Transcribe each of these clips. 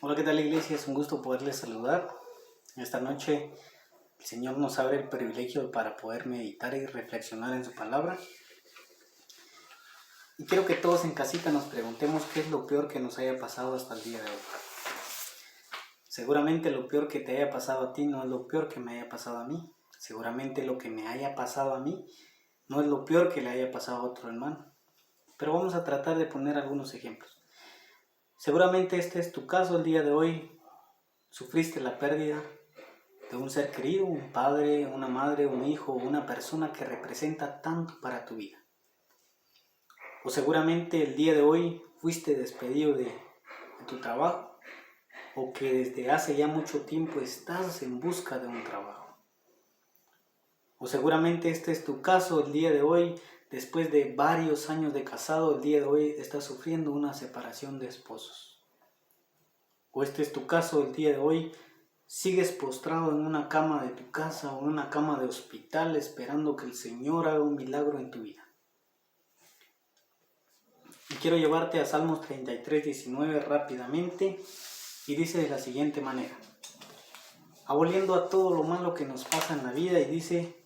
Hola, ¿qué tal, iglesia? Es un gusto poderles saludar. Esta noche el Señor nos abre el privilegio para poder meditar y reflexionar en su palabra. Y quiero que todos en casita nos preguntemos qué es lo peor que nos haya pasado hasta el día de hoy. Seguramente lo peor que te haya pasado a ti no es lo peor que me haya pasado a mí. Seguramente lo que me haya pasado a mí no es lo peor que le haya pasado a otro hermano. Pero vamos a tratar de poner algunos ejemplos. Seguramente este es tu caso el día de hoy. Sufriste la pérdida de un ser querido, un padre, una madre, un hijo, una persona que representa tanto para tu vida. O seguramente el día de hoy fuiste despedido de tu trabajo, o que desde hace ya mucho tiempo estás en busca de un trabajo. O seguramente este es tu caso el día de hoy, después de varios años de casado, el día de hoy estás sufriendo una separación de esposos. O este es tu caso el día de hoy, sigues postrado en una cama de tu casa o en una cama de hospital esperando que el Señor haga un milagro en tu vida. Y quiero llevarte a Salmos 33:19 rápidamente, y dice de la siguiente manera, aboliendo a todo lo malo que nos pasa en la vida, y dice,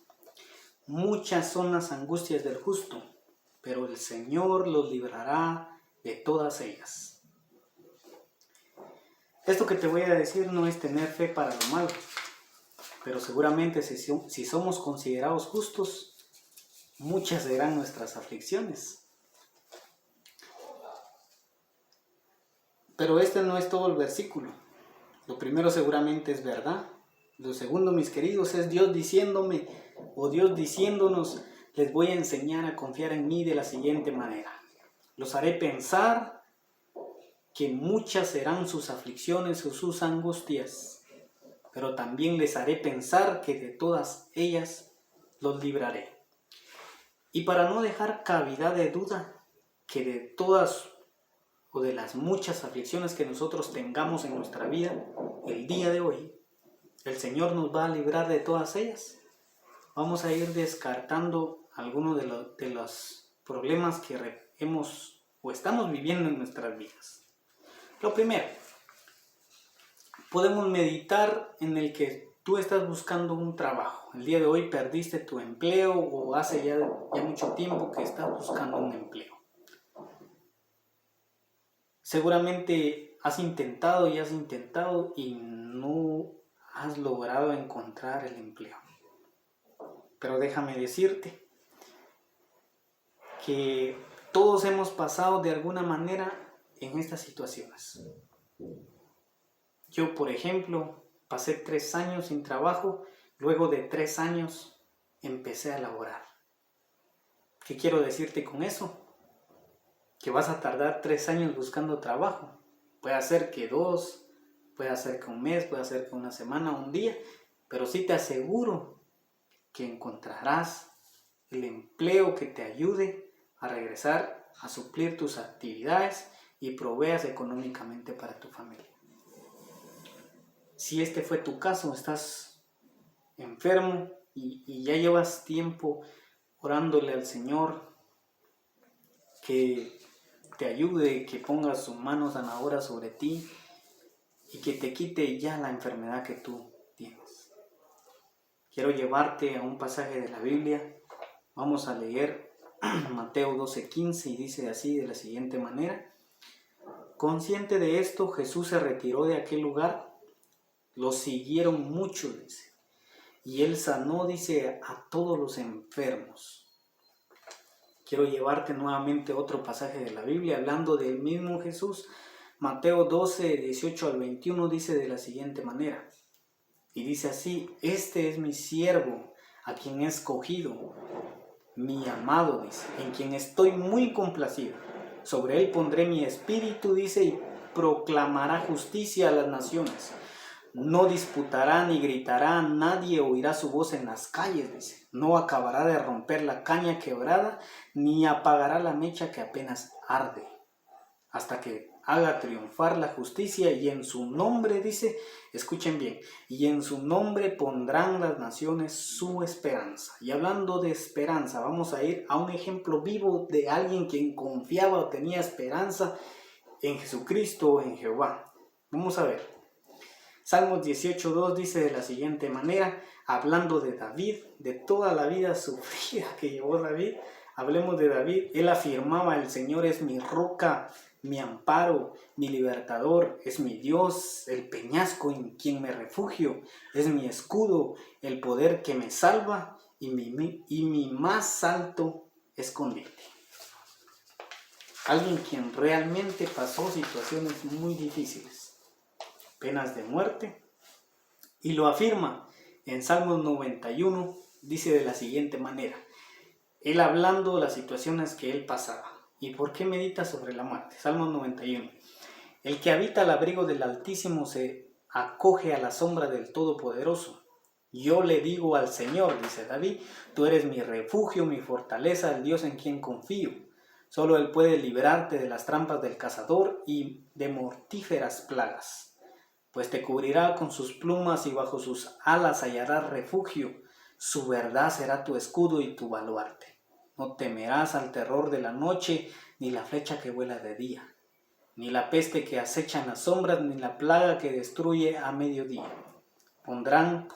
muchas son las angustias del justo, pero el Señor los librará de todas ellas. Esto que te voy a decir no es tener fe para lo malo, pero seguramente si somos considerados justos, muchas serán nuestras aflicciones. Pero este no es todo el versículo. Lo primero seguramente es verdad. Lo segundo, mis queridos, es Dios diciéndome, o Dios diciéndonos, les voy a enseñar a confiar en mí de la siguiente manera. Los haré pensar que muchas serán sus aflicciones o sus angustias, pero también les haré pensar que de todas ellas los libraré. Y para no dejar cavidad de duda, que de todas o de las muchas aflicciones que nosotros tengamos en nuestra vida, el día de hoy, el Señor nos va a librar de todas ellas. Vamos a ir descartando algunos de los problemas que hemos o estamos viviendo en nuestras vidas. Lo primero, podemos meditar en el que tú estás buscando un trabajo. El día de hoy perdiste tu empleo o hace ya mucho tiempo que estás buscando un empleo. Seguramente has intentado y no has logrado encontrar el empleo. Pero déjame decirte que todos hemos pasado de alguna manera en estas situaciones. Yo, por ejemplo, pasé 3 años sin trabajo, luego de 3 años empecé a laborar. ¿Qué quiero decirte con eso? Que vas a tardar 3 años buscando trabajo. Puede ser que 2, puede ser que un mes, puede ser que una semana, un día, pero sí te aseguro que encontrarás el empleo que te ayude a regresar a suplir tus actividades y proveas económicamente para tu familia. Si este fue tu caso, estás enfermo y ya llevas tiempo orándole al Señor que te ayude, que ponga sus manos sanadoras sobre ti y que te quite ya la enfermedad que tú tienes. Quiero llevarte a un pasaje de la Biblia. Vamos a leer Mateo 12:15 y dice así de la siguiente manera. Consciente de esto, Jesús se retiró de aquel lugar. Lo siguieron muchos, dice, y él sanó, dice, a todos los enfermos. Quiero llevarte nuevamente a otro pasaje de la Biblia, hablando del mismo Jesús. Mateo 12:18-21 dice de la siguiente manera, y dice así, este es mi siervo, a quien he escogido, mi amado, dice, en quien estoy muy complacido. Sobre él pondré mi espíritu, dice, y proclamará justicia a las naciones. No disputará ni gritará, nadie oirá su voz en las calles, dice. No acabará de romper la caña quebrada, ni apagará la mecha que apenas arde, hasta que haga triunfar la justicia, y en su nombre, dice, escuchen bien, y en su nombre pondrán las naciones su esperanza. Y hablando de esperanza, vamos a ir a un ejemplo vivo de alguien quien confiaba o tenía esperanza en Jesucristo o en Jehová. Vamos a ver. Salmos 18:2 dice de la siguiente manera, hablando de David, de toda la vida sufrida que llevó David, hablemos de David. Él afirmaba, el Señor es mi roca, mi amparo, mi libertador, es mi Dios, el peñasco en quien me refugio, es mi escudo, el poder que me salva y mi más alto escondite. Alguien quien realmente pasó situaciones muy difíciles, penas de muerte, y lo afirma en Salmos 91, dice de la siguiente manera, él hablando de las situaciones que él pasaba. ¿Y por qué medita sobre la muerte? Salmos 91. El que habita al abrigo del Altísimo se acoge a la sombra del Todopoderoso. Yo le digo al Señor, dice David, tú eres mi refugio, mi fortaleza, el Dios en quien confío. Solo Él puede librarte de las trampas del cazador y de mortíferas plagas. Pues te cubrirá con sus plumas y bajo sus alas hallarás refugio. Su verdad será tu escudo y tu baluarte. No temerás al terror de la noche, ni la flecha que vuela de día, ni la peste que acecha en las sombras, ni la plaga que destruye a mediodía. Podrán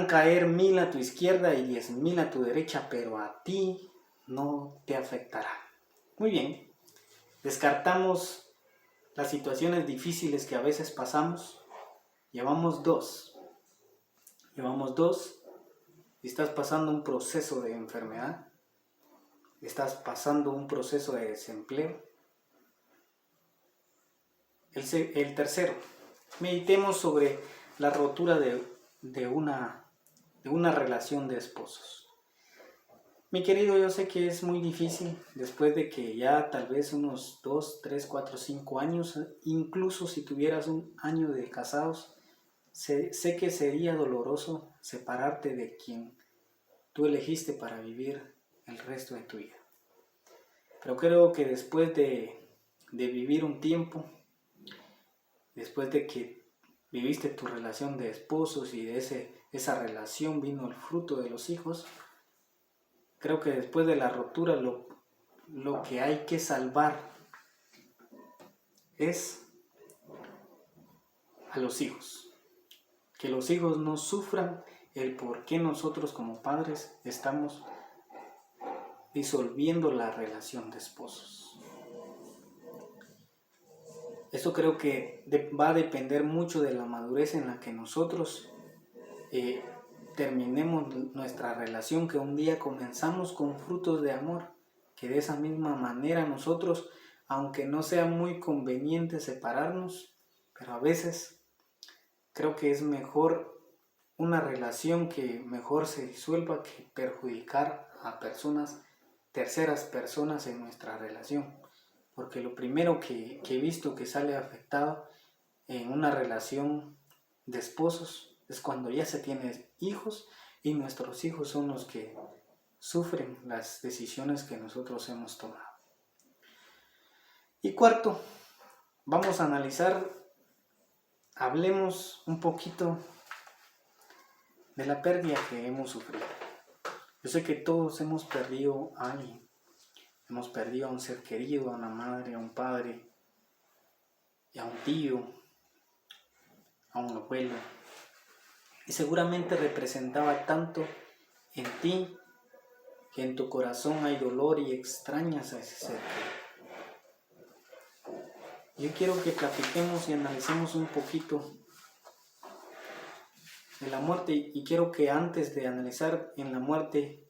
caer 1000 a tu izquierda y 10,000 a tu derecha, pero a ti no te afectará. Muy bien, descartamos las situaciones difíciles que a veces pasamos. Llevamos dos. Si estás pasando un proceso de enfermedad, estás pasando un proceso de desempleo. El tercero, meditemos sobre la rotura de una relación de esposos. Mi querido, yo sé que es muy difícil después de que ya tal vez unos 2, 3, 4, 5 años, incluso si tuvieras un año de casados, sé que sería doloroso separarte de quien tú elegiste para vivir el resto de tu vida. Pero creo que después de vivir un tiempo, después de que viviste tu relación de esposos y de esa relación vino el fruto de los hijos, creo que después de la ruptura lo que hay que salvar es a los hijos. Que los hijos no sufran el por qué nosotros como padres estamos disolviendo la relación de esposos. Eso creo que va a depender mucho de la madurez en la que nosotros terminemos nuestra relación, que un día comenzamos con frutos de amor, que de esa misma manera nosotros, aunque no sea muy conveniente separarnos, pero a veces creo que es mejor una relación que mejor se disuelva que perjudicar a terceras personas en nuestra relación. Porque lo primero que he visto que sale afectado en una relación de esposos es cuando ya se tienen hijos y nuestros hijos son los que sufren las decisiones que nosotros hemos tomado. Y cuarto, vamos a analizar, hablemos un poquito de la pérdida que hemos sufrido. Yo sé que todos hemos perdido a alguien. Hemos perdido a un ser querido, a una madre, a un padre, y a un tío, a un abuelo. Y seguramente representaba tanto en ti que en tu corazón hay dolor y extrañas a ese ser. Yo quiero que platiquemos y analicemos un poquito de la muerte, y quiero que antes de analizar en la muerte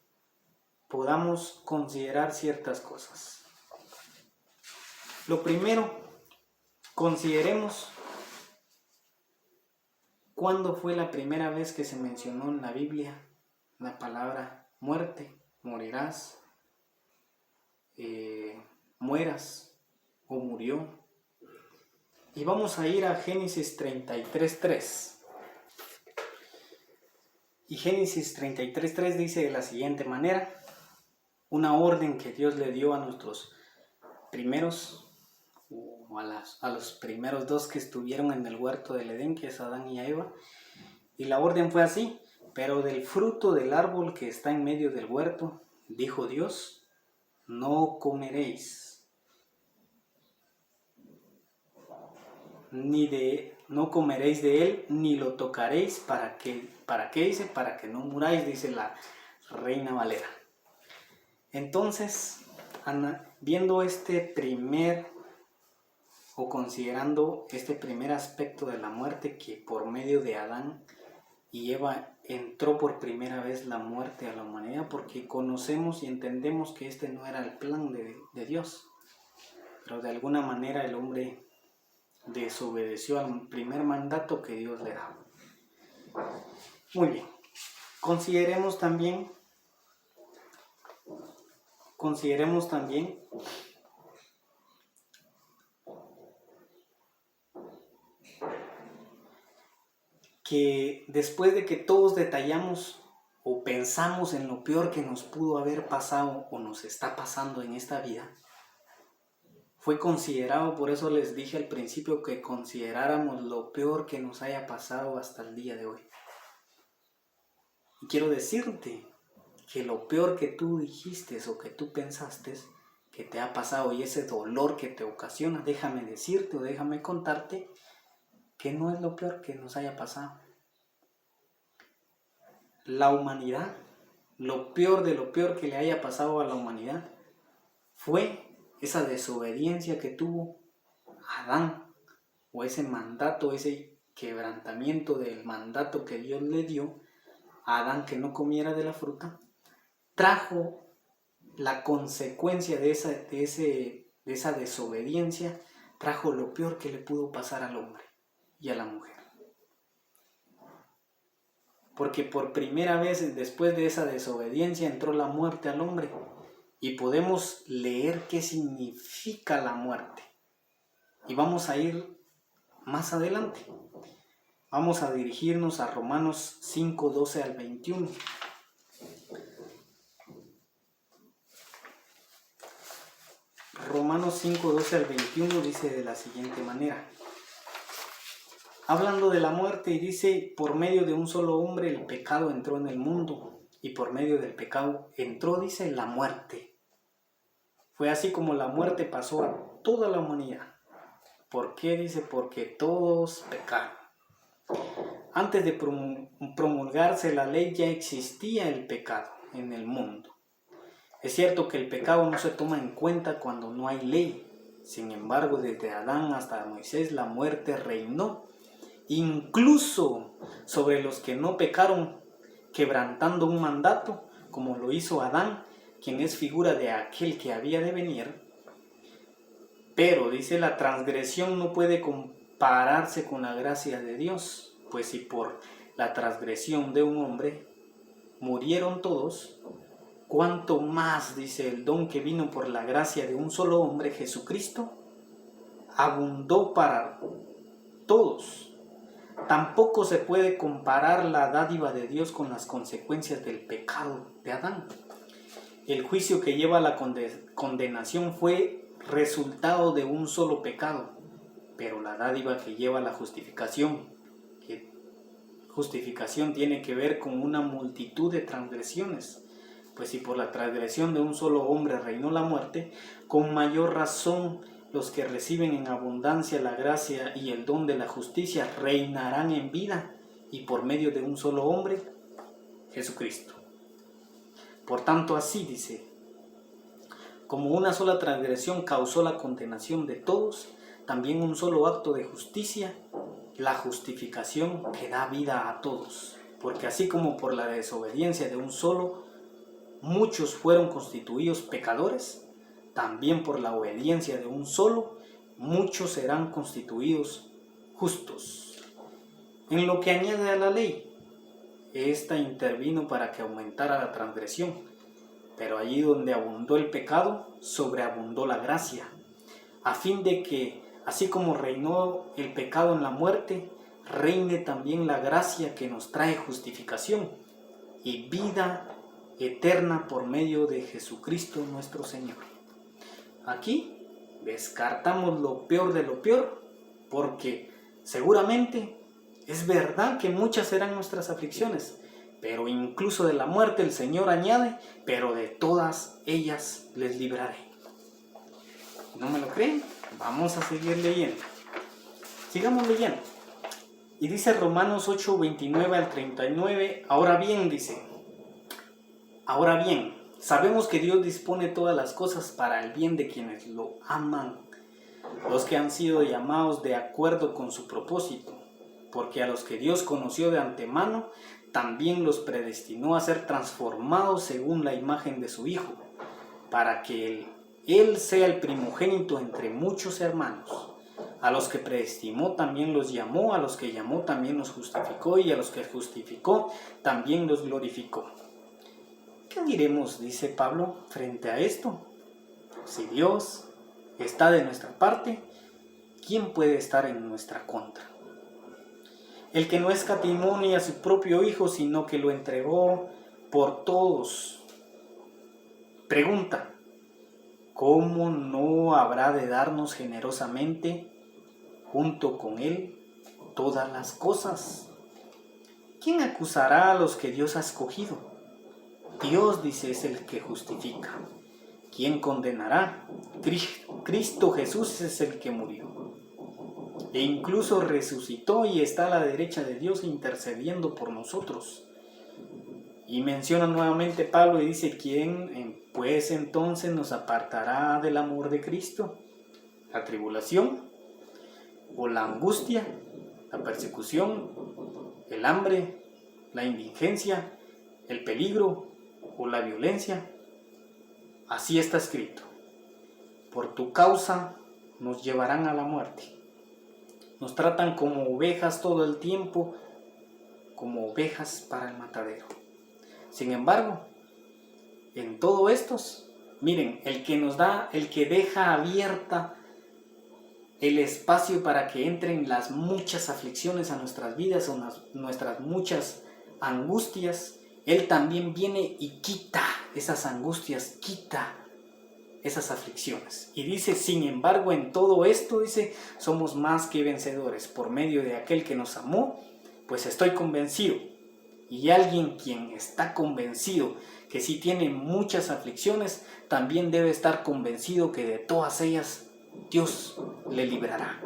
podamos considerar ciertas cosas. Lo primero, consideremos cuándo fue la primera vez que se mencionó en la Biblia la palabra muerte, morirás, mueras o murió. Y vamos a ir a Génesis 33:3. Y Génesis 33:3 dice de la siguiente manera, una orden que Dios le dio a nuestros primeros, o a los primeros dos que estuvieron en el huerto del Edén, que es Adán y Eva. Y la orden fue así: pero del fruto del árbol que está en medio del huerto, dijo Dios, no comeréis. no comeréis de él, ni lo tocaréis, ¿para qué dice? Para que no muráis, dice la Reina Valera. Entonces, viendo considerando este primer aspecto de la muerte, que por medio de Adán y Eva entró por primera vez la muerte a la humanidad, porque conocemos y entendemos que este no era el plan de Dios, pero de alguna manera el hombre desobedeció al primer mandato que Dios le daba. Muy bien, consideremos también que después de que todos detallamos o pensamos en lo peor que nos pudo haber pasado o nos está pasando en esta vida, fue considerado, por eso les dije al principio que consideráramos lo peor que nos haya pasado hasta el día de hoy. Y quiero decirte que lo peor que tú dijiste o que tú pensaste que te ha pasado y ese dolor que te ocasiona, déjame decirte o déjame contarte que no es lo peor que nos haya pasado. La humanidad, lo peor de lo peor que le haya pasado a la humanidad fue esa desobediencia que tuvo Adán, o ese mandato, ese quebrantamiento del mandato que Dios le dio a Adán, que no comiera de la fruta, trajo la consecuencia de esa desobediencia, trajo lo peor que le pudo pasar al hombre y a la mujer. Porque por primera vez después de esa desobediencia entró la muerte al hombre, y podemos leer qué significa la muerte. Y vamos a ir más adelante. Vamos a dirigirnos a Romanos 5, 12 al 21. Romanos 5, 12 al 21 dice de la siguiente manera. Hablando de la muerte, y dice, por medio de un solo hombre el pecado entró en el mundo, y por medio del pecado entró, dice, la muerte. Fue así como la muerte pasó a toda la humanidad. ¿Por qué? Dice, porque todos pecaron. Antes de promulgarse la ley ya existía el pecado en el mundo. Es cierto que el pecado no se toma en cuenta cuando no hay ley. Sin embargo, desde Adán hasta Moisés la muerte reinó, incluso sobre los que no pecaron, quebrantando un mandato, como lo hizo Adán, quien es figura de aquel que había de venir. Pero, dice, la transgresión no puede compararse con la gracia de Dios, pues si por la transgresión de un hombre murieron todos, cuánto más, dice, el don que vino por la gracia de un solo hombre, Jesucristo, abundó para todos. Tampoco se puede comparar la dádiva de Dios con las consecuencias del pecado de Adán. El juicio que lleva a la condenación fue resultado de un solo pecado, pero la dádiva que lleva a la justificación, que justificación tiene que ver con una multitud de transgresiones, pues si por la transgresión de un solo hombre reinó la muerte, con mayor razón los que reciben en abundancia la gracia y el don de la justicia reinarán en vida, y por medio de un solo hombre, Jesucristo. Por tanto, así dice, como una sola transgresión causó la condenación de todos, también un solo acto de justicia, la justificación que da vida a todos. Porque así como por la desobediencia de un solo, muchos fueron constituidos pecadores, también por la obediencia de un solo, muchos serán constituidos justos. En lo que añade a la ley, esta intervino para que aumentara la transgresión, pero allí donde abundó el pecado, sobreabundó la gracia, a fin de que, así como reinó el pecado en la muerte, reine también la gracia que nos trae justificación y vida eterna por medio de Jesucristo nuestro Señor. Aquí descartamos lo peor de lo peor, porque seguramente es verdad que muchas serán nuestras aflicciones, pero incluso de la muerte el Señor añade, pero de todas ellas les libraré. ¿No me lo creen? Vamos a seguir leyendo. Sigamos leyendo. Y dice Romanos 8, 29 al 39, ahora bien, dice, ahora bien, sabemos que Dios dispone todas las cosas para el bien de quienes lo aman, los que han sido llamados de acuerdo con su propósito, porque a los que Dios conoció de antemano, también los predestinó a ser transformados según la imagen de su Hijo, para que Él sea el primogénito entre muchos hermanos. A los que predestinó también los llamó, a los que llamó también los justificó, y a los que justificó también los glorificó. ¿Qué diremos, dice Pablo, frente a esto? Si Dios está de nuestra parte, ¿quién puede estar en nuestra contra? El que no escatimó ni a su propio Hijo, sino que lo entregó por todos. Pregunta, ¿cómo no habrá de darnos generosamente junto con Él todas las cosas? ¿Quién acusará a los que Dios ha escogido? Dios, dice, es el que justifica. ¿Quién condenará? Cristo Jesús es el que murió e incluso resucitó y está a la derecha de Dios intercediendo por nosotros. Y menciona nuevamente Pablo y dice, ¿quién pues entonces nos apartará del amor de Cristo? ¿La tribulación? ¿O la angustia? ¿La persecución? ¿El hambre? ¿La indigencia? ¿El peligro? ¿O la violencia? Así está escrito. Por tu causa nos llevarán a la muerte. Nos tratan como ovejas todo el tiempo, como ovejas para el matadero. Sin embargo, en todo esto, miren, el que deja abierta el espacio para que entren las muchas aflicciones a nuestras vidas o nuestras muchas angustias, Él también viene y quita esas angustias, quita esas aflicciones. Y dice, sin embargo, en todo esto, dice, somos más que vencedores por medio de aquel que nos amó, pues estoy convencido. Y alguien quien está convencido que si tiene muchas aflicciones, también debe estar convencido que de todas ellas Dios le librará.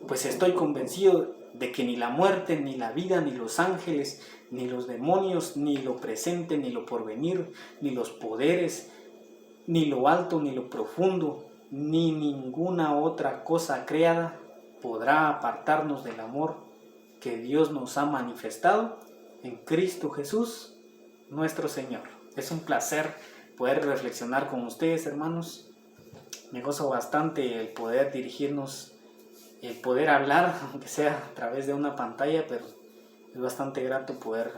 Pues estoy convencido de que ni la muerte, ni la vida, ni los ángeles, ni los demonios, ni lo presente, ni lo porvenir, ni los poderes, ni lo alto, ni lo profundo, ni ninguna otra cosa creada podrá apartarnos del amor que Dios nos ha manifestado en Cristo Jesús, nuestro Señor. Es un placer poder reflexionar con ustedes, hermanos. Me gozo bastante el poder dirigirnos, el poder hablar, aunque sea a través de una pantalla, pero es bastante grato poder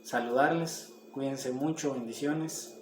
saludarles. Cuídense mucho, bendiciones.